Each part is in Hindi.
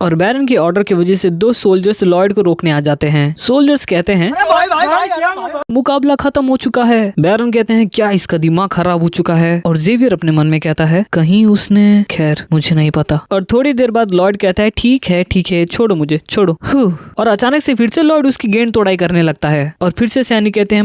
और बैरन के ऑर्डर की वजह से 2 सोल्जर्स लॉयड को रोकने आ जाते हैं। सोल्जर्स कहते हैं मुकाबला खत्म हो चुका है। बैरन कहते हैं क्या इसका दिमाग खराब हो चुका है। और जेवियर अपने मन में कहता है कहीं उसने, खैर मुझे नहीं पता। और थोड़ी देर बाद लॉयड कहता है ठीक है छोड़ो मुझे, छोड़ो। और अचानक से फिर से लॉयड उसकी गेंद तोड़ाई करने लगता है। और फिर से सैनी कहते हैं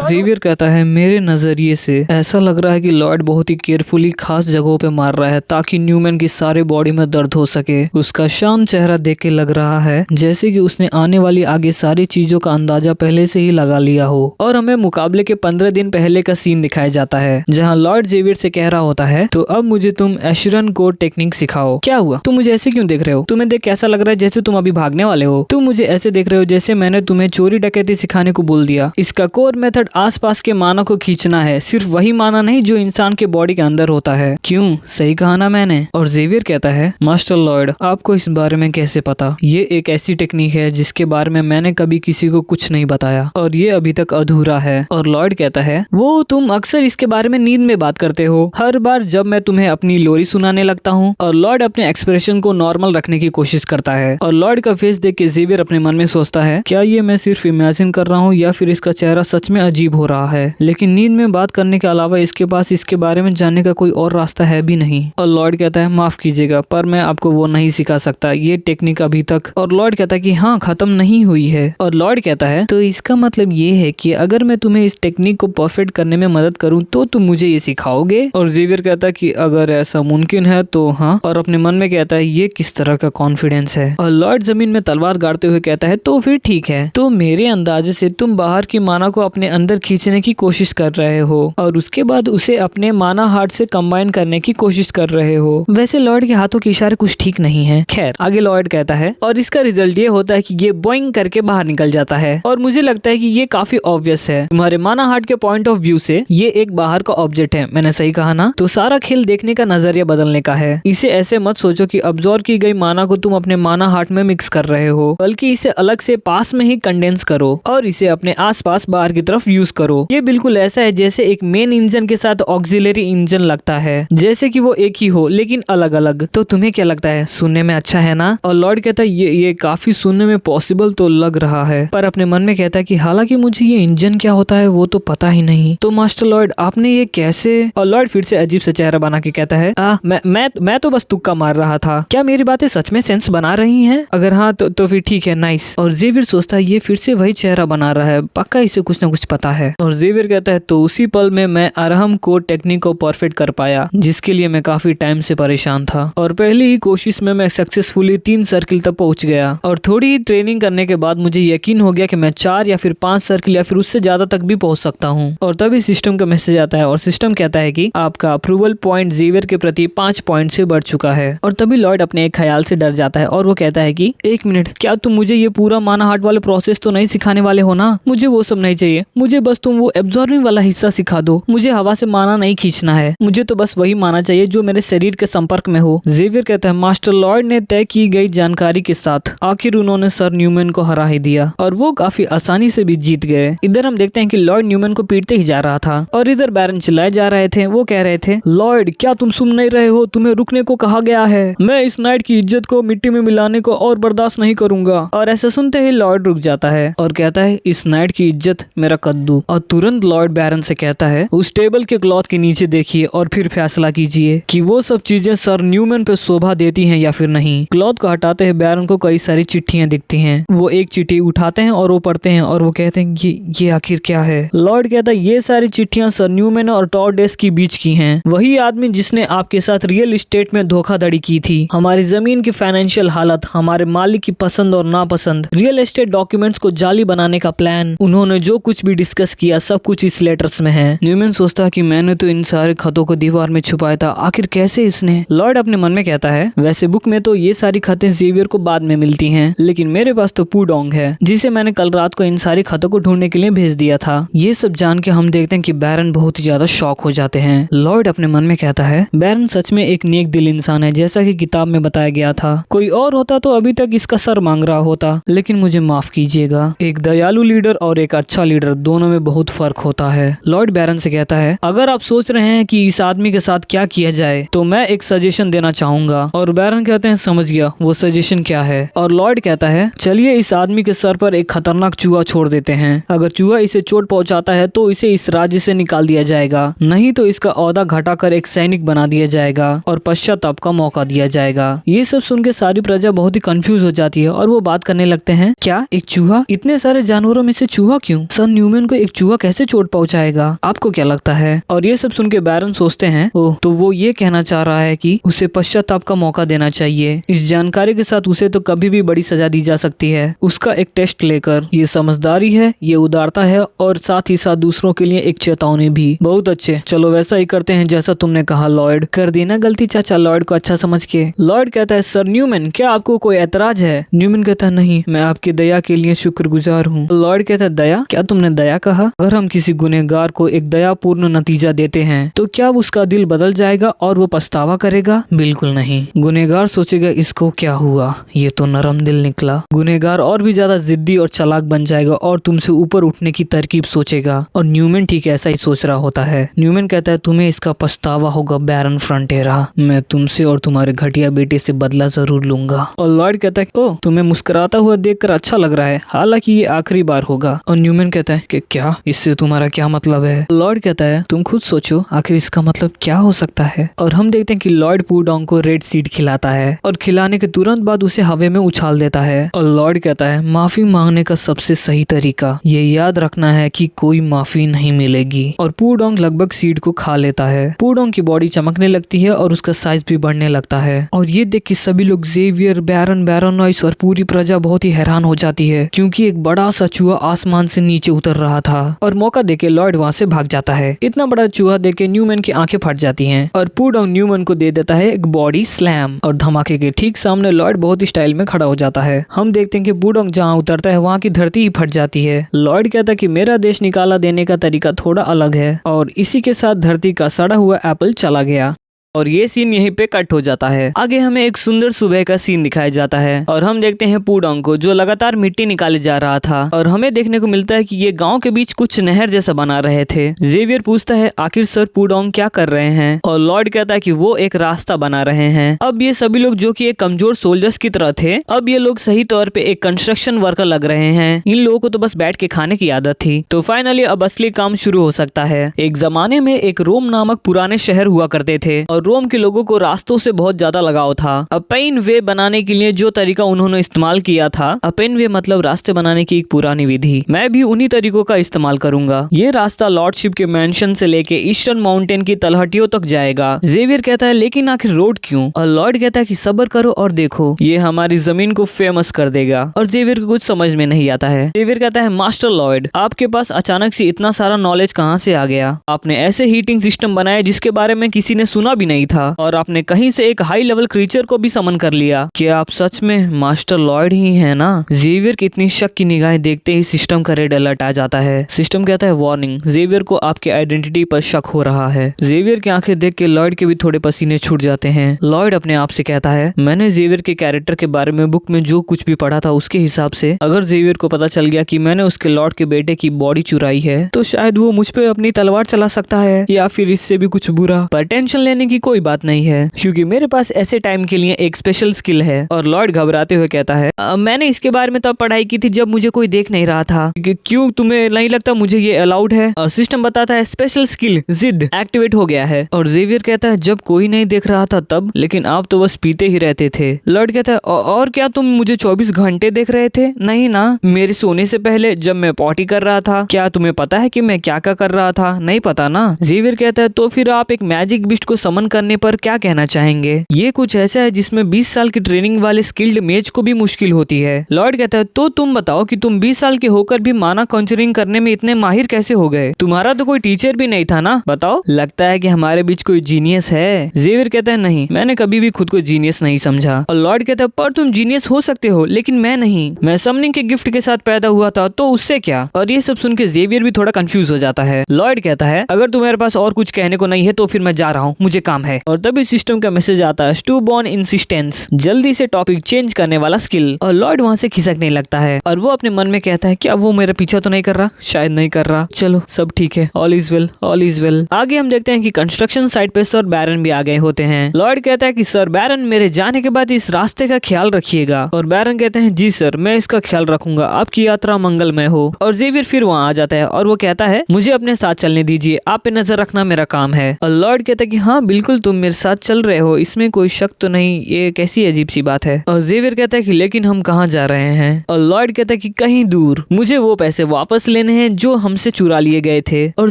जेवियर कहता है मेरे नजरिए से ऐसा लग रहा है कि लॉयड बहुत ही केयरफुली खास जगहों पे मार रहा है ताकि न्यूमैन की सारे बॉडी में दर्द हो सके। उसका शांत चेहरा देख के लग रहा है जैसे कि उसने आने वाली आगे सारी चीजों का अंदाजा पहले से ही लगा लिया हो। और हमें मुकाबले के 15 दिन पहले का सीन दिखाया जाता है जहाँ लॉर्ड जेवियर से कह रहा होता है तो अब मुझे तुम एशरन कोड टेक्निक सिखाओ। क्या हुआ, तुम मुझे ऐसे क्यों देख रहे हो? तुम्हें देख कैसा लग रहा है जैसे तुम अभी भागने वाले हो? तुम मुझे ऐसे देख रहे हो जैसे मैंने तुम्हें चोरी डकैती सिखाने को बोल दिया। इसका कोर मेथड आसपास के माना को खींचना है, सिर्फ वही माना नहीं जो इंसान के बॉडी के अंदर होता है। क्यों, सही कहा ना मैंने? और जेवियर कहता है मास्टर लॉयड आपको इस बारे में कैसे पता? ये एक ऐसी टेक्निक है जिसके बारे में मैंने कभी किसी को कुछ नहीं बताया और ये अभी तक अधूरा है। और लॉयड कहता है वो तुम अक्सर इसके बारे में नींद में बात करते हो, हर बार जब मैं तुम्हें अपनी लोरी सुनाने लगता हूँ। और लॉयड अपने एक्सप्रेशन को नॉर्मल रखने की कोशिश करता है। और लॉयड का फेस देख के जेवियर अपने मन में सोचता है क्या ये मैं सिर्फ इमेजिन कर रहा हूँ या फिर इसका चेहरा सच में अजीब हो रहा है। लेकिन नींद में बात करने के अलावा इसके पास इसके बारे में जानने का कोई और रास्ता है भी नहीं। और लॉयड कहता है माफ कीजिएगा पर मैं आपको वो नहीं सिखा सकता, ये टेक्निक अभी तक। और लॉयड कहता है कि हाँ खत्म नहीं हुई है। और लॉयड कहता है तो इसका मतलब ये है कि अगर मैं तुम्हें इस टेक्निक को परफेक्ट करने में मदद करूं तो तुम मुझे ये सिखाओगे? और जेवियर कहता है कि अगर ऐसा मुमकिन है तो हाँ। और अपने मन में कहता है ये किस तरह का कॉन्फिडेंस है। और लॉयड जमीन में तलवार गाड़ते हुए कहता है तो फिर ठीक है, तो मेरे अंदाजे से तुम बाहर की माना को अपने अंदर खींचने की कोशिश कर रहे हो और उसके बाद उसे अपने माना हार्ट से कंबाइन करने की कोशिश कर रहे हो। वैसे लॉयड के हाथों के इशारे कुछ ठीक नहीं है। खैर आगे लॉयड कहता है और इसका रिजल्ट ये होता है कि ये बोइंग करके बाहर निकल जाता है। और मुझे लगता है कि ये काफी ऑब्वियस है, तुम्हारे माना हार्ट के पॉइंट ऑफ व्यू से ये एक बाहर का ऑब्जेक्ट है। मैंने सही कहा ना? तो सारा खेल देखने का नजरिया बदलने का है। इसे ऐसे मत सोचो कि अब्सॉर्ब की गई माना को तुम अपने माना हार्ट में मिक्स कर रहे हो, बल्कि इसे अलग से पास में ही कंडेंस करो और इसे अपने आसपास बाहर की तरफ यूज करो। ये बिल्कुल ऐसा है जैसे एक मेन इंजन के साथ ऑक्सिलरी इंजन लगता है, जैसे कि वो एक ही हो लेकिन अलग अलग। तो तुम्हें क्या लगता है, सुनने में अच्छा है ना? और लॉर्ड कहता है ये काफी सुनने में पॉसिबल तो लग रहा है, पर अपने मन में कहता है कि हालांकि मुझे ये इंजन क्या होता है वो तो पता ही नहीं। तो मास्टर लॉर्ड आपने ये कैसे? और लॉर्ड फिर से अजीब सा चेहरा बना के कहता है मैं तो बस तुक्का मार रहा था। क्या मेरी बातें सच में सेंस बना रही हैं? अगर हाँ तो फिर ठीक है, नाइस। और जेवियर सोचता है ये फिर से वही चेहरा बना रहा है, पक्का इसे कुछ न कुछ पता है। और जेवियर कहता है तो उसी पल में मैं अरहम कोड टेक्निक को परफेक्ट कर पाया, जिसके लिए मैं काफी टाइम से परेशान था। और पहली ही कोशिश में मैं सक्सेसफुली 3 सर्किल तक पहुंच गया। और थोड़ी ही ट्रेनिंग करने के बाद मुझे यकीन हो गया कि मैं 4 या फिर 5 सर्किल या फिर उससे ज्यादा तक भी पहुंच सकता हूँ। और तभी सिस्टम का मैसेज आता है और सिस्टम कहता है कि आपका अप्रूवल पॉइंट जेवियर के प्रति 5 पॉइंट से बढ़ चुका है। और तभी लॉयड अपने एक ख्याल से डर जाता है और वो कहता है कि 1 मिनट, क्या तुम मुझे ये पूरा माना हार्ट वाले प्रोसेस तो नहीं सिखाने वाले हो ना? मुझे वो सब नहीं चाहिए, मुझे बस तुम वो एब्जॉर्बिंग वाला हिस्सा सिखा दो। मुझे हवा से माना नहीं खींचना है, मुझे तो बस वही माना चाहिए जो मेरे शरीर के संपर्क में हो। जेवियर कहता है मास्टर लॉयड ने तय की गई जानकारी के साथ आखिर उन्होंने सर न्यूमैन को हरा ही दिया और वो काफी आसानी से भी जीत गए। इधर हम देखते हैं कि लॉयड न्यूमैन को पीटते ही जा रहा था और इधर बैरन चिल्लाए जा रहे थे। वो कह रहे थे लॉयड क्या तुम सुन नहीं रहे हो, तुम्हें रुकने को कहा गया है। मैं इस नाइट की इज्जत को मिट्टी में मिलाने को और बर्दाश्त नहीं करूंगा। और ऐसा सुनते ही लॉयड रुक जाता है और कहता है इस नाइट की इज्जत मेरा कद्दू। और तुरंत लॉयड बैरन से कहता है उस टेबल के क्लॉथ के नीचे देखिए और फिर फैसला कीजिए कि वो सब चीजें सर न्यूमैन पे शोभा देती हैं या फिर नहीं। क्लॉथ को हटाते हैं बैरन को कई सारी चिट्ठियां दिखती हैं। वो एक चिट्ठी उठाते हैं और वो पढ़ते हैं और वो कहते हैं ये आखिर क्या है? लॉयड कहता है ये सारी चिट्ठियां सर न्यूमैन और टॉर्डेस की बीच की हैं। वही आदमी जिसने आपके साथ रियल एस्टेट में धोखाधड़ी की थी, हमारी जमीन की फाइनेंशियल हालत, हमारे मालिक की पसंद और नापसंद, रियल एस्टेट डॉक्यूमेंट्स को जाली बनाने का प्लान, उन्होंने जो कुछ भी डिस्कस किया सब कुछ इस लेटर्स में है। न्यूमैन सोचता है कि मैंने तो इन सारे खतों को दीवार में छुपाया था, आखिर कैसे इसने? लॉयड अपने मन में कहता है वैसे बुक में तो ये सारी खतें जेवियर को बाद में मिलती हैं, लेकिन मेरे पास तो पुडोंग है जिसे मैंने कल रात को इन सारी खतों को ढूंढने के लिए भेज दिया था। ये सब जान के हम देखते हैं कि बैरन बहुत ही ज्यादा शॉक हो जाते हैं। लॉयड अपने मन में कहता है बैरन सच में एक नेक दिल इंसान है, जैसा कि किताब में बताया गया था। कोई और होता तो अभी तक इसका सर मांग रहा होता, लेकिन मुझे माफ कीजिएगा, एक दयालु लीडर और एक अच्छा लीडर दोनों में बहुत फर्क होता है। लॉयड बैरन से कहता है अगर आप सोच रहे हैं कि इस आदमी के साथ क्या किया जाए तो मैं एक सजेशन देना चाहूंगा और बैरन कहते हैं समझ गया, वो सजेशन क्या है। और लॉयड कहता है चलिए इस आदमी के सर पर एक खतरनाक चूहा छोड़ देते हैं। अगर चूहा इसे चोट पहुंचाता है तो इसे इस राज्य से निकाल दिया जाएगा, नहीं तो इसका ओहदा घटाकर एक सैनिक बना दिया जाएगा और पश्चाताप का मौका दिया जाएगा। ये सब सुन के सारी प्रजा बहुत ही कंफ्यूज हो जाती है और वो बात करने लगते हैं क्या एक चूहा, इतने सारे जानवरों में से चूहा क्यों? सर न्यूमैन को एक चूहा कैसे चोट पहुंचाएगा? आपको क्या लगता है? और ये सब सुन के बैरन सोचते हैं ओह, तो वो ये कहना चाह रहा है कि उसे पश्चाताप का मौका देना चाहिए। इस जानकारी के साथ उसे तो कभी भी बड़ी सजा दी जा सकती है। उसका एक टेस्ट लेकर, ये समझदारी है, ये उदारता है और साथ ही साथ दूसरों के लिए एक चेतावनी भी। बहुत अच्छे, चलो वैसा ही करते हैं जैसा तुमने कहा लॉयड। कर देना गलती चाचा लॉयड को अच्छा समझ के। लॉयड कहता है सर न्यूमैन क्या आपको कोई ऐतराज है? न्यूमैन कहता है नहीं, मैं आपकी दया के लिए शुक्रगुजार हूँ। लॉयड कहता है दया? क्या तुमने दया कहा? अगर हम किसी गुनहगार को एक दयापूर्ण नतीजा देते हैं तो क्या उसका दिल बदल जाएगा और वो पछतावा करेगा? बिल्कुल नहीं। गुनहगार सोचेगा इसको क्या हुआ, ये तो नरम दिल निकला। गुनहगार और भी ज्यादा जिद्दी और चालाक बन जाएगा और तुमसे ऊपर उठने की तरकीब सोचेगा। और न्यूमैन ठीक ऐसा ही सोच रहा होता है। न्यूमैन कहता है तुम्हें इसका पछतावा होगा बैरन फ्रंटेरा, मैं तुमसे और तुम्हारे घटिया बेटे से बदला जरूर लूंगा। और लॉयड कहता है ओ, तुम्हें मुस्कुराता हुआ देखकर अच्छा लग रहा है, हालांकि ये आखिरी बार होगा। और न्यूमैन कहता है कि क्या, इससे तुम्हारा क्या मतलब है? लॉयड कहता है तुम खुद सोचो आखिर इसका मतलब क्या हो सकता है। और हम देखते हैं कि लॉयड पूडोंग को रेड सीड खिलाता है और खिलाने के तुरंत बाद उसे हवा में उछाल देता है। और लॉयड कहता है माफी मांगने का सबसे सही तरीका ये याद रखना है कि कोई माफी नहीं मिलेगी। और पूडोंग लगभग सीड को खा लेता है। पूडोंग की बॉडी चमकने लगती है और उसका साइज भी बढ़ने लगता है। और ये देख के सभी लोग जेवियर, बैरन, बैरोनॉइस और पूरी प्रजा बहुत ही हैरान हो जाती है क्योंकि एक बड़ा सा चूहा आसमान से नीचे उतर रहा था। और मौका देके लॉयड वहाँ से भाग जाता है। इतना बड़ा चूहा देख के न्यूमैन की आंखें फट जाती हैं और पूडोंग न्यूमैन को दे देता है एक बॉडी स्लैम। और धमाके के ठीक सामने लॉयड बहुत ही स्टाइल में खड़ा हो जाता है। हम देखते हैं कि पूडोंग जहाँ उतरता है वहाँ की धरती ही फट जाती है। लॉयड कहता है कि मेरा देश निकाला देने का तरीका थोड़ा अलग है। और इसी के साथ धरती का सड़ा हुआ एप्पल चला गया। और ये सीन यहीं पे कट हो जाता है। आगे हमें एक सुंदर सुबह का सीन दिखाया जाता है और हम देखते हैं पूडोंग को जो लगातार मिट्टी निकाले जा रहा था। और हमें देखने को मिलता है कि ये गांव के बीच कुछ नहर जैसा बना रहे थे। जेवियर पूछता है आखिर सर पूडोंग क्या कर रहे हैं? और लॉर्ड कहता है कि वो एक रास्ता बना रहे हैं। अब ये सभी लोग जो कि एक कमजोर सोल्जर्स की तरह थे, अब ये लोग सही तौर पे एक कंस्ट्रक्शन वर्कर लग रहे हैं। इन लोगों को तो बस बैठ के खाने की आदत थी। तो फाइनली अब असली काम शुरू हो सकता है। एक जमाने में एक रोम नामक पुराने शहर हुआ करते थे और रोम के लोगों को रास्तों से बहुत ज्यादा लगाव था। अपेन वे बनाने के लिए जो तरीका उन्होंने इस्तेमाल किया था, अपेन वे मतलब रास्ते बनाने की एक पुरानी विधि, मैं भी उन्हीं तरीकों का इस्तेमाल करूंगा। ये रास्ता लॉर्डशिप के मेंशन से लेके ईस्टर्न माउंटेन की तलहटियों तक जाएगा। जेवियर कहता है लेकिन आखिर रोड क्यों? और लॉर्ड कहता है कि सब्र करो और देखो, ये हमारी जमीन को फेमस कर देगा। और जेवियर को कुछ समझ में नहीं आता है। जेवियर कहता है मास्टर लॉर्ड, आपके पास अचानक से इतना सारा नॉलेज कहाँ से आ गया? आपने ऐसे हीटिंग सिस्टम बनाया जिसके बारे में किसी ने सुना भी नहीं था और आपने कहीं से एक हाई लेवल क्रीचर को भी समन कर लिया। क्या आप सच में मास्टर लॉर्ड ही हैं ना? जेवियर की इतनी शक की निगाहें देखते ही सिस्टम का रेड अलर्ट आ जाता है। सिस्टम कहता है वार्निंग, जेवियर को आपके आइडेंटिटी पर शक हो रहा है। जेवियर की आंखें देख के लॉर्ड के भी थोड़े पसीने छूट जाते हैं। लॉर्ड अपने आप से कहता है मैंने जेवियर के कैरेक्टर के बारे में बुक में जो कुछ भी पढ़ा था उसके हिसाब से अगर जेवियर को पता चल गया कि मैंने उसके लॉर्ड के बेटे की बॉडी चुराई है तो शायद वो मुझ पे अपनी तलवार चला सकता है या फिर इससे भी कुछ बुरा। पर टेंशन लेने की कोई बात नहीं है क्योंकि मेरे पास ऐसे टाइम के लिए एक स्पेशल स्किल है। और लॉर्ड घबराते हुए कहता है मैंने इसके बारे में तब पढ़ाई की थी जब मुझे कोई देख नहीं रहा था। क्यों तुम्हें नहीं लगता मुझे ये अलाउड है? और सिस्टम बताता है स्पेशल स्किल जिद एक्टिवेट हो गया है। और जेवियर कहता है जब कोई नहीं देख रहा था तब, लेकिन आप तो बस पीते ही रहते थे। लॉर्ड कहता है और क्या तुम मुझे 24 घंटे देख रहे थे? नहीं ना, मेरे सोने से पहले जब मैं पॉटी कर रहा था। क्या तुम्हें पता है कि मैं क्या क्या कर रहा था? नहीं पता ना। जेवियर कहता है तो फिर आप एक मैजिक बिस्ट को समन करने पर क्या कहना चाहेंगे? ये कुछ ऐसा है जिसमें 20 साल की ट्रेनिंग वाले स्किल्ड मेज को भी मुश्किल होती है। लॉर्ड कहता है तो तुम बताओ कि तुम 20 साल के होकर भी माना कॉन्जरिंग करने में इतने माहिर कैसे हो गए? तुम्हारा तो कोई टीचर भी नहीं था ना? बताओ, लगता है कि हमारे बीच कोई जीनियस है। जेवियर कहता है नहीं, मैंने कभी भी खुद को जीनियस नहीं समझा। और लॉर्ड कहता है पर तुम जीनियस हो सकते हो लेकिन मैं नहीं। मैं समनिंग के गिफ्ट के साथ पैदा हुआ था तो उससे क्या? और ये सब सुन के जेवियर भी थोड़ा कंफ्यूज हो जाता है। लॉर्ड कहता है अगर तुम्हारे पास और कुछ कहने को नहीं है तो फिर मैं जा रहा हूँ, मुझे काम काम है। और तभी सिस्टम का मैसेज आता है, स्टूबॉर्न इंसिस्टेंस, जल्दी से टॉपिक चेंज करने वाला स्किल। और लॉर्ड वहाँ से खिसकने लगता है और वो अपने मन में कहता है क्या वो मेरा पीछा तो नहीं कर रहा, शायद नहीं कर रहा, चलो सब ठीक है, all is well, all is well. आगे हम देखते हैं कि कंस्ट्रक्शन साइट पे सर बैरन भी आ गए होते हैं। लॉर्ड कहता है कि सर बैरन, मेरे जाने के बाद इस रास्ते का ख्याल रखिएगा। और बैरन कहते हैं जी सर, मैं इसका ख्याल रखूंगा, आपकी यात्रा मंगलमय हो। और जेवियर फिर वहाँ आ जाता है और वो कहता है मुझे अपने साथ चलने दीजिए, आप पे नजर रखना मेरा काम है। और लॉर्ड कहता है कि हाँ बिल्कुल, तुम मेरे साथ चल रहे हो, इसमें कोई शक तो नहीं, ये कैसी अजीब सी बात है। और जेवियर कहता है कि लेकिन हम कहाँ जा रहे हैं। और लॉर्ड कहता है कि कहीं दूर, मुझे वो पैसे वापस लेने हैं जो हमसे चुरा लिए गए थे। और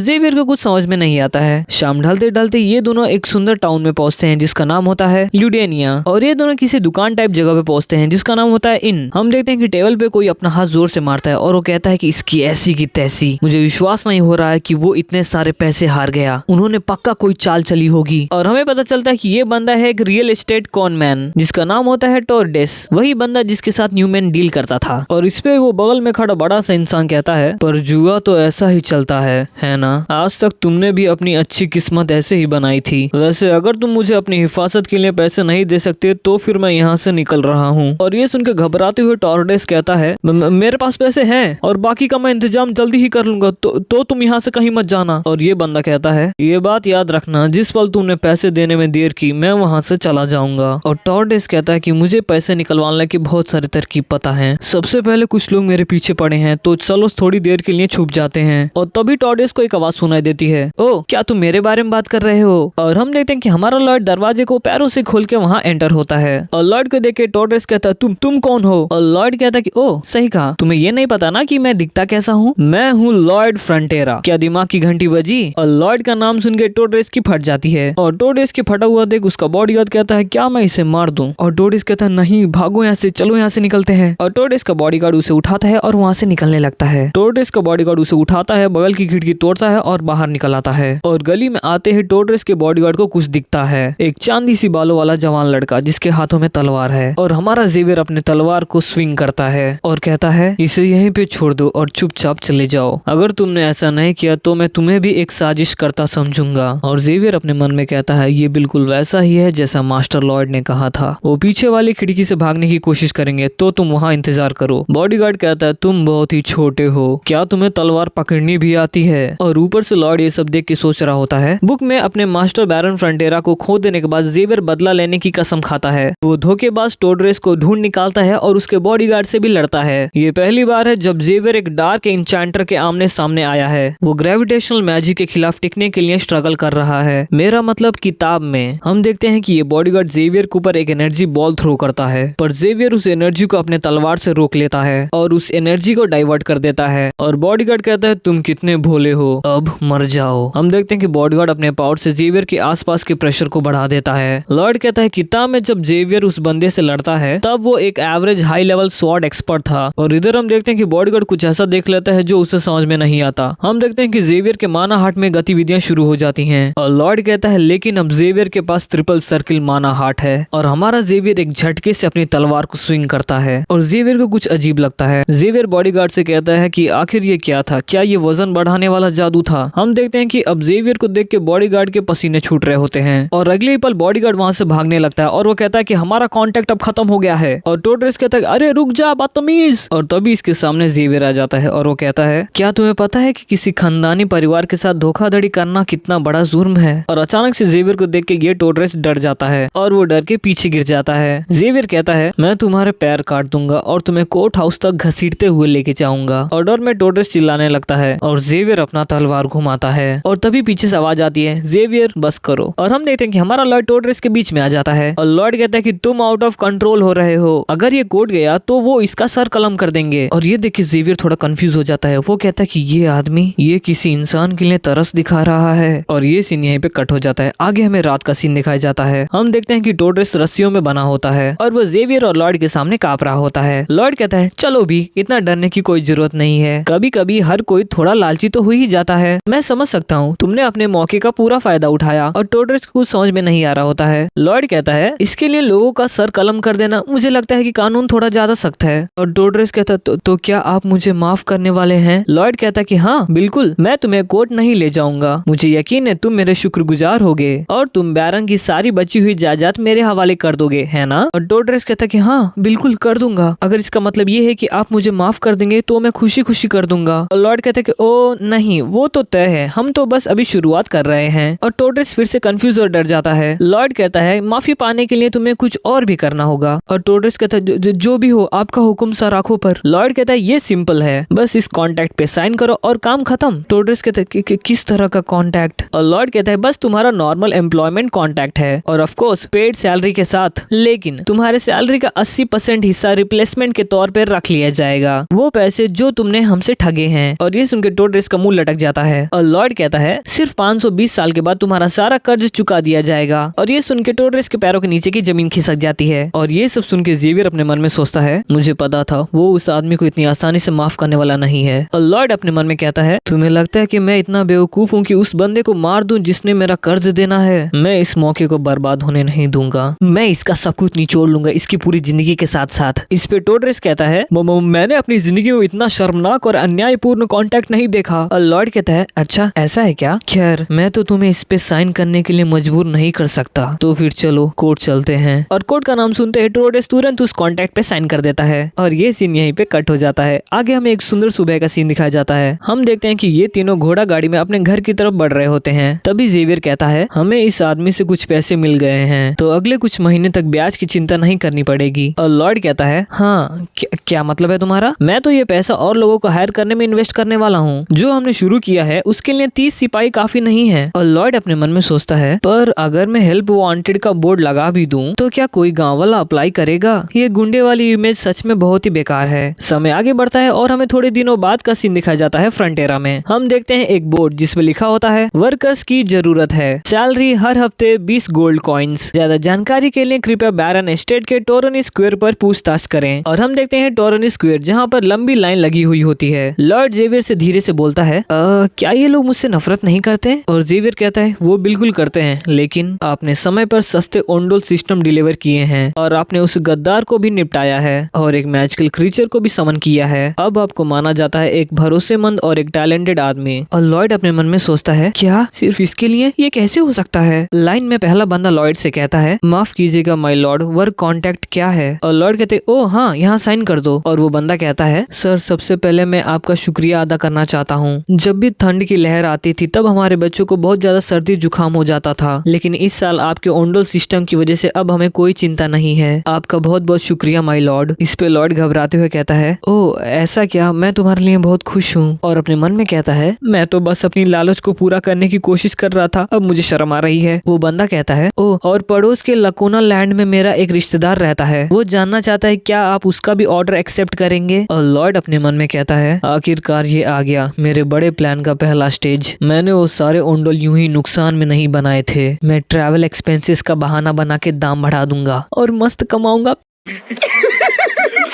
जेवियर को कुछ समझ में नहीं आता है। शाम ढलते ढलते ये दोनों एक सुंदर टाउन में पहुंचते हैं जिसका नाम होता है ल्यूडेनिया। और ये दोनों किसी दुकान टाइप जगह पे पहुंचते हैं जिसका नाम होता है इन। हम देखते हैं कि टेबल पे कोई अपना हाथ जोर से मारता है और वो कहता है कि इसकी ऐसी की तैसी, मुझे विश्वास नहीं हो रहा है कि वो इतने सारे पैसे हार गया, उन्होंने पक्का कोई चाल चली होगी। और हमें पता चलता है कि ये बंदा है एक रियल एस्टेट कॉनमैन जिसका नाम होता है टोर्डेस, वही बंदा जिसके साथ न्यूमैन डील करता था। और इस पे वो बगल में खड़ा बड़ा सा इंसान कहता है पर जुआ तो ऐसा ही चलता है ना, आज तक तुमने भी अपनी अच्छी किस्मत ऐसे ही बनाई थी। वैसे अगर तुम मुझे अपनी हिफाजत के लिए पैसे नहीं दे सकते तो फिर मैं यहाँ से निकल रहा हूँ। और ये सुनकर घबराते हुए टोर्डेस कहता है मेरे पास पैसे हैं और बाकी का मैं इंतजाम जल्दी ही कर लूंगा, तो तुम यहाँ से कहीं मत जाना। और ये बंदा कहता है ये बात याद रखना, जिस पल तुमने पैसे देने में देर की मैं वहाँ से चला जाऊंगा। और टोर्डेस कहता है कि मुझे पैसे निकलवाने की बहुत सारे तरकीब पता है, सबसे पहले कुछ लोग मेरे पीछे पड़े हैं तो चलो थोड़ी देर के लिए छुप जाते हैं। और तभी टोर्डेस को एक आवाज सुनाई देती है, ओ क्या तुम मेरे बारे में बात कर रहे हो। और हम देखते हैं कि हमारा लॉर्ड दरवाजे को पैरों से खोल के वहाँ एंटर होता है। और लॉर्ड को देख के टोर्डेस कहता है तुम कौन हो। और लॉर्ड कहता है कि ओ सही कहा, तुम्हें ये नहीं पता ना कि मैं दिखता कैसा हूँ, मैं हूँ लॉर्ड फ्रंटेरा। क्या दिमाग की घंटी बजी। और लॉर्ड का नाम सुन के टोर्डेस की फट जाती है। और टोर्डेस के फटा हुआ देख उसका बॉडीगार्ड कहता है क्या मैं इसे मार दूं। और टोर्डेस कहता है नहीं भागो यहाँ से, चलो यहाँ से निकलते हैं। और टोर्डेस का बॉडीगार्ड उसे उठाता है और वहाँ से निकलने लगता है। टोर्डेस का बॉडीगार्ड उसे उठाता है, बगल की खिड़की तोड़ता है और बाहर निकल आता है। और गली में आते ही टोर्डेस के बॉडीगार्ड को कुछ दिखता है, एक चांदी सी बालों वाला जवान लड़का जिसके हाथों में तलवार है। और हमारा जेवियर अपने तलवार को स्विंग करता है और कहता है इसे यहीं पे छोड़ दो और चुपचाप चले जाओ, अगर तुमने ऐसा नहीं किया तो मैं तुम्हें भी एक साजिश करता समझूंगा। और जेवियर अपने मन में कहता है ये बिल्कुल वैसा ही है जैसा मास्टर लॉर्ड ने कहा था, वो पीछे वाली खिड़की से भागने की कोशिश करेंगे तो तुम वहाँ इंतजार करो। बॉडीगार्ड कहता है तुम बहुत ही छोटे हो, क्या तुम्हें तलवार पकड़नी भी आती है। और ऊपर से लॉर्ड ये सब देख के सोच रहा होता है बुक में अपने मास्टर बैरन फ्रंटेरा को खो देने के बाद जेवियर बदला लेने की कसम खाता है। वो धोखेबाज टोर्डेस को ढूंढ निकालता है और उसके बॉडीगार्ड से भी लड़ता है। ये पहली बार है जब जेवियर एक डार्क इंचेंटर के आमने सामने आया है। वो ग्रेविटेशनल मैजिक के खिलाफ टिकने के लिए स्ट्रगल कर रहा है। मेरा मतलब किताब में हम देखते हैं कि ये बॉडीगार्ड जेवियर के ऊपर एक एनर्जी बॉल थ्रो करता है, पर जेवियर उस एनर्जी को अपने तलवार से रोक लेता है और उस एनर्जी को डाइवर्ट कर देता है। और बॉडीगार्ड कहता है तुम कितने भोले हो, अब मर जाओ। हम देखते हैं कि बॉडीगार्ड अपने पावर से जेवियर के आसपास के प्रेशर को बढ़ा देता है। लॉर्ड कहता है किताब में जब जेवियर उस बंदे से लड़ता है तब वो एक average high level sword expert था। और इधर हम देखते हैं कि बॉडीगार्ड कुछ ऐसा देख लेता है जो उसे समझ में नहीं आता। हम देखते हैं कि जेवियर के माना हार्ट में गतिविधियां शुरू हो जाती हैं। और लॉर्ड कहता है लेकिन अब जेवियर के पास ट्रिपल सर्किल माना हार्ट है। और हमारा जेवियर एक झटके से अपनी तलवार को स्विंग करता है और जेवियर को कुछ अजीब लगता है। जेवियर बॉडीगार्ड से कहता है कि आखिर ये क्या था, क्या ये वजन बढ़ाने वाला जादू था। हम देखते हैं कि अब जेवियर को देख के बॉडीगार्ड के पसीने छूट रहे होते हैं और अगले ही पल बॉडीगार्ड वहां से भागने लगता है और वो कहता है कि हमारा कांटेक्ट अब खत्म हो गया है। और टोर्डेस कहता है अरे रुक जा बदतमीज। और तभी इसके सामने जेवियर आ जाता है और वो कहता है क्या तुम्हें पता है कि किसी खानदानी परिवार के साथ धोखाधड़ी करना कितना बड़ा जुर्म है। और अचानक से जेवियर को देख के ये टोर्डेस डर जाता है और वो डर के पीछे गिर जाता है। जेवियर कहता है मैं तुम्हारे पैर काट दूंगा और तुम्हें कोर्ट हाउस तक घसीटते हुए लेके जाऊंगा। और डर में टोर्डेस चिल्लाने लगता है और जेवियर अपना तलवार घुमाता है। और तभी पीछे से आवाज आती है जेवियर बस करो। और हम देखते हैं कि हमारा लॉर्ड टोर्डेस के बीच में आ जाता है और लॉर्ड कहता है कि तुम आउट ऑफ कंट्रोल हो रहे हो, अगर ये कोर्ट गया तो वो इसका सर कलम कर देंगे। और ये देखिए जेवियर थोड़ा कंफ्यूज हो जाता है, वो कहता है कि ये आदमी ये किसी इंसान के लिए तरस दिखा रहा है। और ये सीन यहीं पे कट हो जाता है। आगे हमें रात का सीन दिखाया जाता है। हम देखते हैं कि टोर्डेस रस्सियों में बना होता है और वो जेवियर और लॉर्ड के सामने कांप रहा होता है। लॉर्ड कहता है चलो भी, इतना डरने की कोई जरूरत नहीं है, कभी कभी हर कोई थोड़ा लालची तो हो ही जाता है। मैं समझ सकता हूँ तुमने अपने मौके का पूरा फायदा उठाया। और टोर्डेस को कुछ समझ में नहीं आ रहा होता है। लॉर्ड कहता है इसके लिए लोगों का सर कलम कर देना मुझे लगता है कि कानून थोड़ा ज्यादा सख्त है। और टोर्डेस कहता है तो क्या आप मुझे माफ करने वाले हैं। लॉर्ड कहता है कि हाँ बिल्कुल, मैं तुम्हें कोर्ट नहीं ले जाऊंगा, मुझे यकीन है तुम मेरे शुक्रगुजार होगे। और तुम बैरन की सारी बची हुई जायदाद मेरे हवाले कर दोगे, है ना? और टोड्रेस कहता है कि हाँ बिल्कुल कर दूंगा, अगर इसका मतलब ये है कि आप मुझे माफ कर देंगे तो मैं खुशी खुशी कर दूंगा। और लॉर्ड कहता है कि ओ नहीं, वो तो तय है, हम तो बस अभी शुरुआत कर रहे हैं। और टोड्रेस फिर से कंफ्यूज और डर जाता है। लॉर्ड कहता है माफी पाने के लिए तुम्हें कुछ और भी करना होगा। और टोड्रेस कहता है जो भी हो आपका हुक्म सर आंखों पर। लॉर्ड कहता है ये सिंपल है, बस इस कॉन्ट्रैक्ट पे साइन करो और काम खत्म। टोड्रेस कहता है किस तरह का कॉन्ट्रैक्ट? और लॉर्ड कहता है बस तुम्हारा नॉर्मल एम्प्लॉयमेंट कॉन्ट्रैक्ट है और ऑफ कोर्स पेड सैलरी के साथ, लेकिन तुम्हारे सैलरी का 80% हिस्सा रिप्लेसमेंट के तौर पर रख लिया जाएगा, वो पैसे जो तुमने हमसे ठगे हैं। और ये सुनकर टोड्रेस का मुंह लटक जाता है। और लॉर्ड कहता है सिर्फ 520 साल के बाद तुम्हारा सारा कर्ज चुका दिया जाएगा। और ये सुनकर टोड्रेस के पैरों के नीचे की जमीन खिसक जाती है। और ये सब सुनकर ज़ेवियर अपने मन में सोचता है मुझे पता था वो उस आदमी को इतनी आसानी से माफ करने वाला नहीं है। और लॉर्ड अपने मन में कहता है तुम्हें लगता है कि मैं इतना बेवकूफ हूँ कि उस बंदे को मार दूं जिसने मेरा कर्ज देना है? मैं इस मौके को बर्बाद होने नहीं दूंगा, मैं इसका सब कुछ निचोड़ लूंगा, इसकी पूरी जिंदगी के साथ साथ। इस पे टोड्रेस कहता है मैंने अपनी जिंदगी में इतना शर्मनाक और अन्यायपूर्ण कॉन्ट्रैक्ट नहीं देखा। और लॉर्ड कहता है अच्छा ऐसा है क्या? खैर मैं तो तुम्हें इस पे साइन करने के लिए मजबूर नहीं कर सकता, तो फिर चलो कोर्ट चलते हैं। और कोर्ट का नाम सुनते ही टोड्रेस तुरंत उस कॉन्ट्रैक्ट पे साइन कर देता है। और ये सीन यहीं पे कट हो जाता है। आगे हमें एक सुंदर सुबह का सीन दिखाया जाता है। हम देखते हैं कि ये तीनों घोड़ा गाड़ी में अपने घर की तरफ बढ़ रहे होते हैं। तभी ज़ेवियर कहता है हमें इस आदमी से कुछ पैसे मिल गए हैं, तो अगले कुछ महीने तक ब्याज की चिंता नहीं करनी पड़ेगी। और लॉर्ड कहता है हाँ क्या मतलब है तुम्हारा? मैं तो ये पैसा और लोगों को हायर करने में इन्वेस्ट करने वाला हूँ। जो हमने शुरू किया है उसके लिए 30 सिपाही काफी नहीं है। और लॉर्ड अपने मन में सोचता है पर अगर मैं हेल्प वांटेड का बोर्ड लगा भी दूं तो क्या कोई गांव वाला अप्लाई करेगा? ये गुंडे वाली इमेज सच में बहुत ही बेकार है। समय आगे बढ़ता है और हमें थोड़े दिनों बाद का सीन दिखाया जाता है फ्रंटेरा में। हम देखते हैं एक बोर्ड जिसमें लिखा होता है वर्कर्स की जरूरत है, सैलरी हर हफ्ते 20 गोल्ड कॉइन्स। ज्यादा जानकारी के लिए कृपया बैरन एस्टेट के टोरनी स्क्वायर पर पूछताछ करें। और हम देखते हैं टोरनी स्क्वायर जहाँ पर लंबी लाइन लगी हुई होती है। लॉर्ड ज़ेवियर से धीरे से बोलता है क्या ये लोग मुझसे नफरत नहीं करते? और ज़ेवियर कहता है वो बिल्कुल करते हैं, लेकिन आपने समय पर सस्ते ओंडोल सिस्टम डिलीवर किए हैं और आपने उस गद्दार को भी निपटाया है और एक मैजिकल क्रीचर को भी समन किया है। अब आपको माना जाता है एक भरोसेमंद और एक टैलेंटेड आदमी। और लॉर्ड अपने मन में सोचता है क्या सिर्फ इसके लिए? ये कैसे हो सकता है? लाइन में पहला बंदा लॉर्ड से कहता है माफ कीजिएगा माय लॉर्ड, वर्क कॉन्ट्रैक्ट क्या है? और लॉर्ड कहते ओ हाँ यहाँ साइन कर दो। और वो बंदा कहता है सर सबसे पहले मैं आपका शुक्रिया अदा करना चाहता हूँ। जब भी ठंड की लहर आती थी तब हमारे बच्चों को बहुत ज्यादा सर्दी जुकाम हो जाता था, लेकिन इस साल आपके ओंडोल सिस्टम की वजह से अब हमें कोई चिंता नहीं है। आपका बहुत बहुत शुक्रिया माय लॉर्ड। इस पे लॉर्ड घबराते हुए कहता है ओ ऐसा क्या, मैं तुम्हारे लिए बहुत खुश हूँ। और अपने मन में कहता है मैं तो बस अपनी लालच को पूरा करने की कोशिश कर रहा था, अब मुझे शर्म आ रही है। वो बंदा कहता है ओ और पड़ोस के लकोना लैंड में मेरा एक रिश्तेदार रहता है, वो जानना चाहता है क्या आप उसका भी ऑर्डर एक्सेप्ट करेंगे? और लॉर्ड अपने मन में कहता है आखिरकार ये आ गया मेरे बड़े प्लान का पहला स्टेज। मैंने वो सारे ओंडोल यूं ही नुकसान में नहीं बनाए थे, मैं ट्रैवल एक्सपेंसेस का बहाना बना के दाम बढ़ा दूंगा और मस्त कमाऊंगा।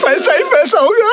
पैसा ही पैसा होगा।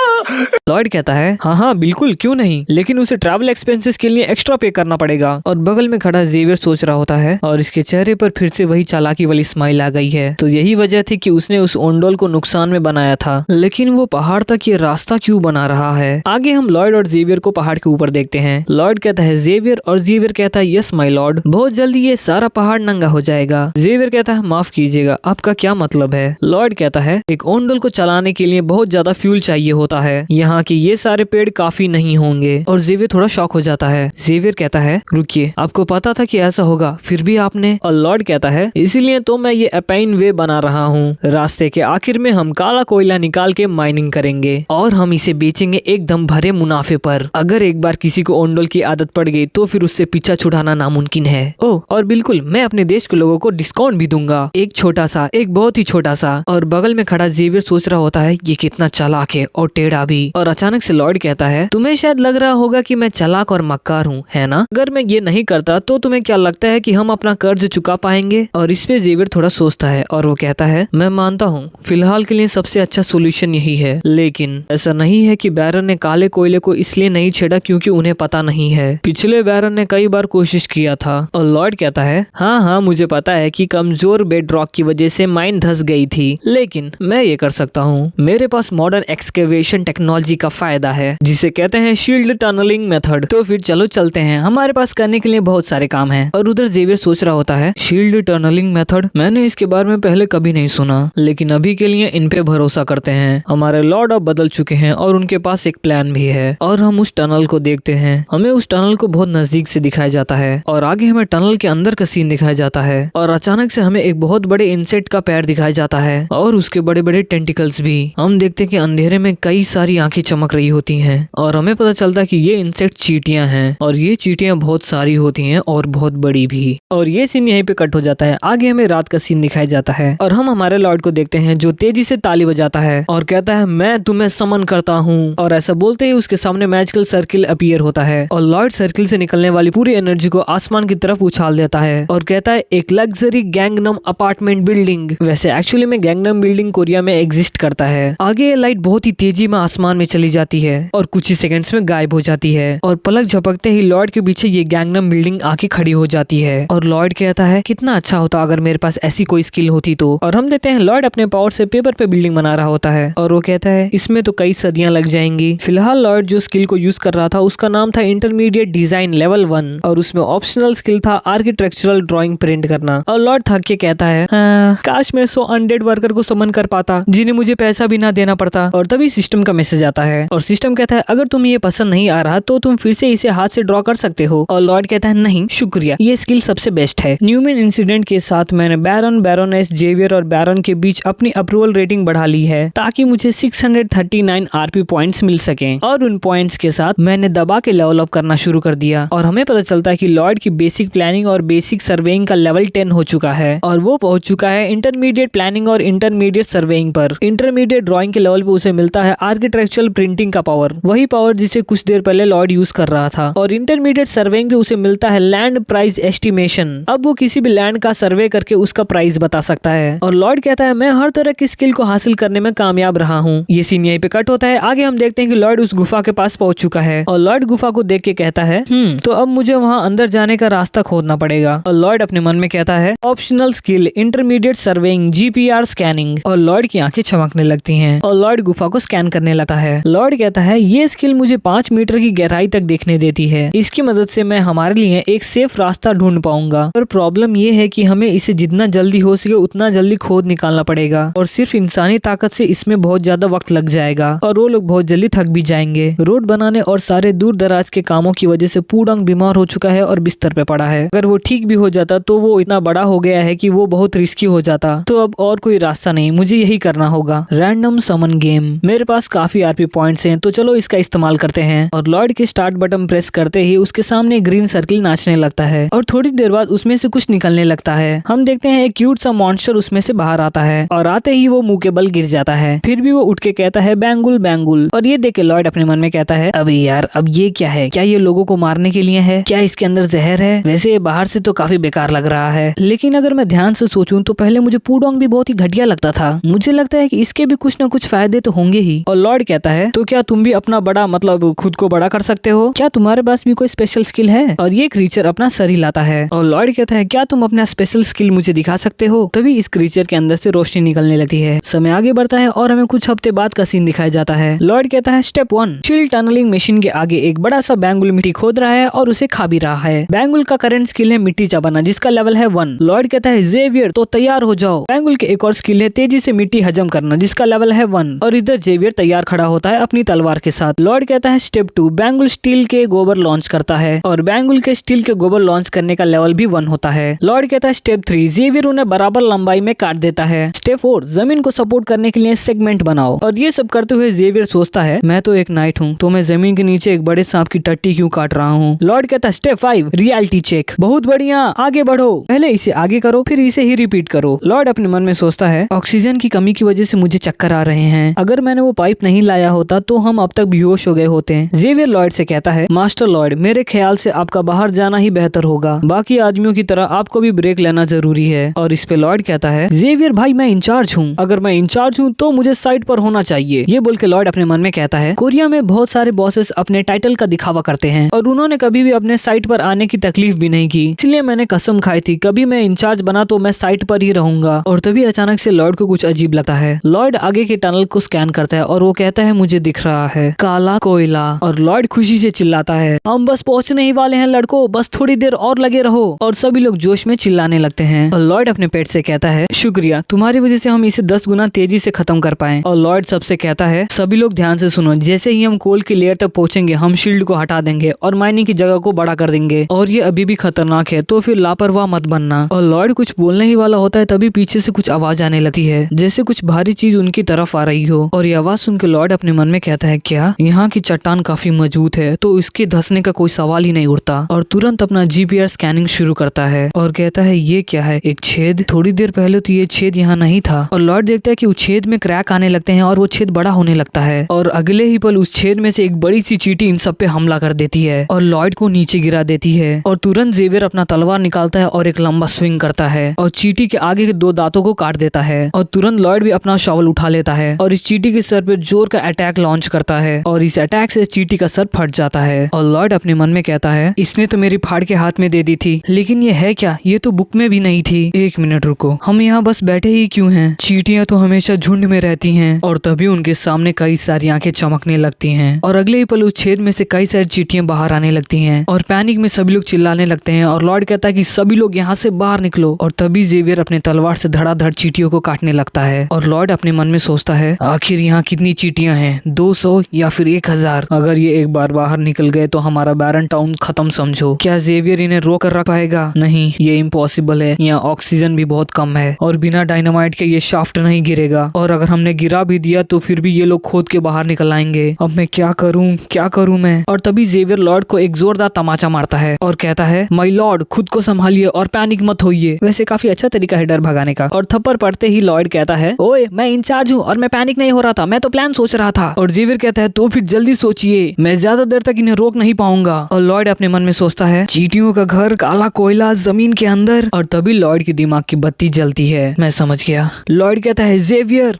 लॉर्ड कहता है हाँ हाँ बिल्कुल क्यों नहीं, लेकिन उसे ट्रैवल एक्सपेंसेस के लिए एक्स्ट्रा पे करना पड़ेगा। और बगल में खड़ा ज़ेवियर सोच रहा होता है और इसके चेहरे पर फिर से वही चालाकी वाली स्माइल आ गई है। तो यही वजह थी कि उसने उस ओंडोल को नुकसान में बनाया था, लेकिन वो पहाड़ तक ये रास्ता क्यों बना रहा है? आगे हम लॉर्ड और ज़ेवियर को पहाड़ के ऊपर देखते हैं। लॉर्ड कहता है ज़ेवियर और ज़ेवियर कहता है यस माय लॉर्ड, बहुत जल्दी ये सारा पहाड़ नंगा हो जाएगा। ज़ेवियर कहता है माफ कीजिएगा आपका क्या मतलब है? लॉर्ड कहता है एक ओंडोल को चलाने के लिए बहुत ज्यादा फ्यूल चाहिए होता है, यहाँ के ये सारे पेड़ काफी नहीं होंगे। और ज़ेवियर थोड़ा शॉक हो जाता है। ज़ेवियर कहता है रुकिए, आपको पता था कि ऐसा होगा फिर भी आपने? और लॉर्ड कहता है इसीलिए तो मैं ये अपाइन वे बना रहा हूँ, रास्ते के आखिर में हम काला कोयला निकाल के माइनिंग करेंगे और हम इसे बेचेंगे एकदम भरे मुनाफे पर। अगर एक बार किसी को ओंडोल की आदत पड़ गई तो फिर उससे पीछा छुड़ाना नामुमकिन है। ओह और बिल्कुल मैं अपने देश के लोगों को डिस्काउंट भी दूंगा, एक छोटा सा, एक बहुत ही छोटा सा। और बगल में खड़ा ज़ेवियर सोच रहा होता है ये कितना चालाक है और टेढ़ा भी। और अचानक से लॉर्ड कहता है तुम्हें शायद लग रहा होगा कि मैं चालाक और मक्कार हूँ, है ना? अगर मैं ये नहीं करता तो तुम्हें क्या लगता है कि हम अपना कर्ज चुका पाएंगे? और इस पे ज़ेवियर थोड़ा सोचता है और वो कहता है मैं मानता हूँ फिलहाल के लिए सबसे अच्छा सोल्यूशन यही है, लेकिन ऐसा नहीं है कि बैरन ने काले कोयले को इसलिए नहीं छेड़ा क्योंकि उन्हें पता नहीं है। पिछले बैरन ने कई बार कोशिश किया था। और लॉर्ड कहता है हाँ हाँ मुझे पता है कि कमजोर बेड रॉक की वजह से माइन धंस गई थी, लेकिन मैं ये कर सकता हूँ। मेरे पास मॉडर्न एक्सकेवेशन टेक्नोलॉजी टेक्नोलॉजी का फायदा है जिसे कहते हैं शील्ड टनलिंग मेथड। तो फिर चलो चलते हैं, हमारे पास करने के लिए बहुत सारे काम हैं। और उधर जेवियर सोच रहा होता है शील्ड टनलिंग मेथड, मैंने इसके बारे में पहले कभी नहीं सुना, लेकिन अभी के लिए इन पे भरोसा करते हैं। हमारे लॉर्ड अब बदल चुके हैं और उनके पास एक प्लान भी है। और हम उस टनल को देखते हैं, हमें उस टनल को बहुत नजदीक से दिखाया जाता है और आगे हमें टनल के अंदर का सीन दिखाया जाता है। और अचानक से हमें एक बहुत बड़े इंसेक्ट का पैर दिखाया जाता है और उसके बड़े बड़े टेंटिकल्स भी। हम देखते हैं कि अंधेरे में कई सारी आंखें चमक रही होती हैं और हमें पता चलता है कि ये इंसेक्ट चींटियां हैं और ये चींटियां बहुत सारी होती हैं और बहुत बड़ी भी। और ये सीन यहीं पे कट हो जाता है। आगे हमें रात का सीन दिखाया जाता है और हम हमारे लॉर्ड को देखते हैं जो तेजी से ताली बजाता है और कहता है मैं तुम्हें समन करता हूँ। और ऐसा बोलते ही उसके सामने मैजिकल सर्किल अपीयर होता है और लॉर्ड सर्किल से निकलने वाली पूरी एनर्जी को आसमान की तरफ उछाल देता है और कहता है एक लग्जरी गैंगनम अपार्टमेंट बिल्डिंग। वैसे एक्चुअली में गैंगनम बिल्डिंग कोरिया में एग्जिस्ट करता है। आगे ये लाइट बहुत ही तेजी में आसमान में चली जाती है और कुछ ही सेकंड्स में गायब हो जाती है और पलक झपकते ही लॉर्ड के पीछे ये गैंगनम बिल्डिंग आके खड़ी हो जाती है। और लॉर्ड कहता है कितना अच्छा होता अगर मेरे पास ऐसी कोई स्किल होती तो। और हम देते हैं लॉर्ड अपने पावर से पेपर पे बिल्डिंग बना रहा होता है और वो कहता है इसमें तो कई सदियां लग जाएंगी। फिलहाल लॉर्ड जो स्किल को यूज कर रहा था उसका नाम था इंटरमीडिएट डिजाइन लेवल 1 और उसमें ऑप्शनल स्किल था आर्किटेक्चरल ड्राइंग प्रिंट करना। और लॉर्ड थक के कहता है काश मैं 100 अनडेड वर्कर को समन कर पाता जिन्हें मुझे पैसा भी ना देना पड़ता। और तभी सिस्टम का मैसेज आता है और सिस्टम कहता है अगर तुम्हें ये पसंद नहीं आ रहा तो तुम फिर से इसे हाथ से ड्रॉ कर सकते हो। और लॉर्ड कहता है नहीं शुक्रिया, ये स्किल सबसे बेस्ट है। न्यूमैन इंसिडेंट के साथ मैंने बैरन, बैरोनेस, जेवियर और बैरन के बीच अपनी अप्रूवल रेटिंग बढ़ा ली है ताकि मुझे 639 आरपी पॉइंट्स मिल सकें। और उन पॉइंट्स के साथ मैंने दबा के लेवल अप करना शुरू कर दिया। और हमें पता चलता है कि लॉर्ड की बेसिक प्लानिंग और बेसिक सर्वेइंग का लेवल 10 हो चुका है और वो पहुंच चुका है इंटरमीडिएट प्लानिंग और इंटरमीडिएट सर्वेइंग पर। इंटरमीडिएट ड्राइंग के लेवल पे उसे मिलता है आर्किटेक्चरल प्रिंटिंग का पावर, वही पावर जिसे कुछ देर पहले लॉर्ड यूज कर रहा था। और इंटरमीडिएट सर्वेइंग पे उसे मिलता है लैंड प्राइस एस्टिमेशन, अब वो किसी भी लैंड का सर्वे करके उसका प्राइस बता सकता है। और लॉर्ड कहता है मैं हर तरह की स्किल को हासिल करने में कामयाब रहा हूँ। ये सीन यहीं पे कट होता है। आगे हम देखते हैं कि लॉर्ड उस गुफा के पास पहुंच चुका है और लॉर्ड गुफा को देख के कहता है तो अब मुझे वहाँ अंदर जाने का रास्ता खोदना पड़ेगा। और लॉर्ड अपने मन में कहता है optional skill intermediate surveying GPR scanning. और लॉर्ड की आंखें चमकने लगती हैं और लॉर्ड गुफा को स्कैन करने लगता है। लॉर्ड कहता है ये स्किल मुझे 5 मीटर की गहराई तक देखने देती है, इसकी मदद से मैं हमारे लिए एक सेफ रास्ता ढूंढ पाऊंगा। पर प्रॉब्लम ये है कि हमें इसे जितना जल्दी हो सके उतना जल्दी खोद निकालना पड़ेगा और सिर्फ इंसानी ताकत से इसमें बहुत ज्यादा वक्त लग जाएगा और वो लोग बहुत जल्दी थक भी जाएंगे। रोड बनाने और सारे दूर दराज के कामों की वजह से पूडंग बीमार हो चुका है और बिस्तर पे पड़ा है। अगर वो ठीक भी हो जाता तो वो इतना बड़ा हो गया है कि वो बहुत रिस्की हो जाता। तो अब और कोई रास्ता नहीं, मुझे यही करना होगा। रैंडम समन गेम, मेरे पास काफी आरपी पॉइंट्स हैं तो चलो इसका इस्तेमाल करते हैं। और लॉर्ड के स्टार्ट बटन प्रेस करते ही उसके सामने ग्रीन सर्किल नाचने लगता है और थोड़ी देर बाद उसमें से कुछ निकलने लगता है। हम देखते हैं एक क्यूट सा मॉन्स्टर उसमें से बाहर आता है और आते ही वो मुंह के बल गिर जाता है। फिर भी वो उठ के कहता है बैंगुल बैंगुल। और ये देख के लॉर्ड अपने मन में कहता है अबे यार अब ये क्या है, क्या ये लोगों को मारने के लिए है, क्या इसके अंदर जहर है? वैसे ये बाहर से तो काफी बेकार लग रहा है, लेकिन अगर मैं ध्यान से सोचूं तो पहले मुझे पूडोंग भी बहुत ही घटिया लगता था। मुझे लगता है कि इसके भी कुछ न कुछ फायदे तो होंगे ही। और लॉर्ड कहता है तो क्या तुम भी अपना बड़ा मतलब खुद को बड़ा कर सकते हो? क्या तुम्हारे पास भी कोई स्पेशल स्किल है? और ये क्रीचर अपना सर हिलाता है और लॉर्ड कहता है क्या तुम अपना स्पेशल स्किल मुझे दिखा सकते हो? तभी इस क्रीचर के अंदर से रोशनी निकलने लगती है। समय आगे बढ़ता है और हमें कुछ हफ्ते बाद का सीन दिखाया जाता है। लॉर्ड कहता है स्टेप 1, शील्ड टनलिंग मशीन के आगे एक बड़ा सा बैंगुल मिट्टी खोद रहा है और उसे खा भी रहा है। बैंगुल का करंट स्किल है मिट्टी चबाना जिसका लेवल है 1। लॉर्ड कहता है जेवियर तो तैयार हो जाओ। बैंगुल के एक और स्किल है तेजी से मिट्टी हजम करना जिसका लेवल है 1 और इधर जेवियर तैयार खड़ा होता है अपनी तलवार के साथ। लॉर्ड कहता है स्टेप 2, बैंगुल स्टील के गोबर लॉन्च करता है और बैंगुल के स्टील के गोबर लॉन्च करने का लेवल भी 1 होता है। लॉर्ड कहता है स्टेप 3, जेवियर उन्हें बराबर लंबाई में काट देता है। स्टेप 4, जमीन को सपोर्ट करने के लिए सेगमेंट बनाओ। और ये सब करते हुए जेवियर सोचता है मैं तो एक नाइट हूँ तो मैं जमीन के नीचे एक बड़े सांप की टट्टी क्यों काट रहा हूँ। लॉर्ड कहता है स्टेप 5, रियलिटी चेक। बहुत बढ़िया, आगे बढ़ो, पहले इसे आगे करो फिर इसे ही रिपीट करो। लॉर्ड अपने मन में सोचता है ऑक्सीजन की कमी की वजह से मुझे चक्कर आ रहे हैं, अगर मैंने वो पाइप नहीं लाया होता तो हम अब तक बेहोश हो गए होते। जेवियर लॉर्ड से कहता है मास्टर लॉर्ड मेरे ख्याल से आपका बाहर जाना ही बेहतर होगा, बाकी आदमियों की तरह आपको भी ब्रेक लेना जरूरी है। और इस पे लॉर्ड कहता है जेवियर भाई मैं इंचार्ज हूँ, अगर मैं इंचार्ज हूँ तो मुझे साइड पर होना चाहिए। ये बोल के लॉर्ड अपने मन में कहता है कोरिया में बहुत सारे बॉसेस अपने टाइटल का दिखावा करते हैं और उन्होंने कभी भी अपने साइट पर आने की तकलीफ भी नहीं की, इसलिए मैंने कसम खाई थी कभी मैं इंचार्ज बना तो मैं साइट पर ही रहूंगा। और तभी अचानक से लॉर्ड को कुछ अजीब लगता है। लॉर्ड आगे के टनल को स्कैन करता है और वो कहता कहता है मुझे दिख रहा है काला कोयला। और लॉर्ड खुशी से चिल्लाता है हम बस पहुंचने ही वाले हैं लड़कों, बस थोड़ी देर और लगे रहो। और सभी लोग जोश में चिल्लाने लगते हैं। और लॉर्ड अपने पेट से कहता है शुक्रिया, तुम्हारी वजह से हम इसे 10 गुना तेजी से खत्म कर पाए। और लॉर्ड सबसे कहता है सभी लोग ध्यान से सुनो, जैसे ही हम कोल की लेयर तक पहुंचेंगे हम शील्ड को हटा देंगे और माइनिंग की जगह को बड़ा कर देंगे। और ये अभी भी खतरनाक है तो फिर लापरवाह मत बनना। और लॉर्ड कुछ बोलने ही वाला होता है तभी पीछे से कुछ आवाज आने लगती है, जैसे कुछ भारी चीज उनकी तरफ आ रही हो। और ये आवाज सुन के लॉर्ड अपने मन में कहता है क्या यहाँ की चट्टान काफी मजबूत है तो इसके धंसने का कोई सवाल ही नहीं उठता। और तुरंत अपना जीपीआर स्कैनिंग शुरू करता है और कहता है ये क्या है, एक छेद? थोड़ी देर पहले तो ये छेद यहाँ नहीं था। और लॉर्ड देखता है कि उस छेद में क्रैक आने लगते हैं और वो छेद बड़ा होने लगता है। और अगले ही पल उस छेद में से एक बड़ी सी चींटी इन सब पे हमला कर देती है और लॉर्ड को नीचे गिरा देती है। और तुरंत जेवियर अपना तलवार निकालता है और एक लंबा स्विंग करता है और चींटी के आगे के 2 दांतों को काट देता है। और तुरंत लॉर्ड भी अपना शॉवल उठा लेता है और इस चींटी के सर पे जोर का अटैक लॉन्च करता है और इस अटैक से चींटी का सर फट जाता है। और लॉर्ड अपने मन में कहता है इसने तो मेरी फाड़ के हाथ में दे दी थी, लेकिन ये है क्या, ये तो बुक में भी नहीं थी। 1 मिनट रुको, हम यहाँ बस बैठे ही क्यों हैं? चींटियां तो हमेशा झुंड में रहती हैं। और तभी उनके सामने कई सारी आंखें चमकने लगती हैं और अगले ही पल उस छेद में से कई सारी चींटियां बाहर आने लगती हैं और पैनिक में सभी लोग चिल्लाने लगते हैं। और लॉर्ड कहता है कि सभी लोग यहाँ से बाहर निकलो। और तभी जेवियर अपने तलवार से धड़ाधड़ चींटियों को काटने लगता है। और लॉर्ड अपने मन में सोचता है आखिर यहाँ कितनी चींटियां हैं, 200 या फिर 1000? अगर ये एक बार बाहर निकल गए तो हमारा बैरन टाउन खत्म समझो। क्या जेवियर इन्हें रोक कर रख पाएगा? नहीं, ये इम्पॉसिबल है। यहाँ ऑक्सीजन भी बहुत कम है और बिना डायनामाइट के ये शाफ्ट नहीं गिरेगा। और अगर हमने गिरा भी दिया तो फिर भी ये लोग खोद के बाहर निकल आएंगे। अब मैं क्या करूं मैं? और तभी जेवियर लॉर्ड को एक जोरदार तमाचा मारता है और कहता है माय लॉर्ड, खुद को संभालिए और पैनिक मत होइए। वैसे काफी अच्छा तरीका है डर भगाने का। और थप्पड़ पड़ते ही लॉर्ड कहता है ओए, मैं इंचार्ज हूँ और मैं पैनिक नहीं हो रहा था, मैं तो प्लान सोच रहा था। और जेवियर कहता है तो फिर जल्दी सोचिए, मैं ज्यादा देर तक इन्हें रोक नहीं पाऊंगा। और लॉर्ड अपने मन में सोचता है चींटियों का घर, काला कोयला जमीन के अंदर। और तभी लॉर्ड की दिमाग की बत्ती जलती है। मैं समझ गया। लॉर्ड कहता है जेवियर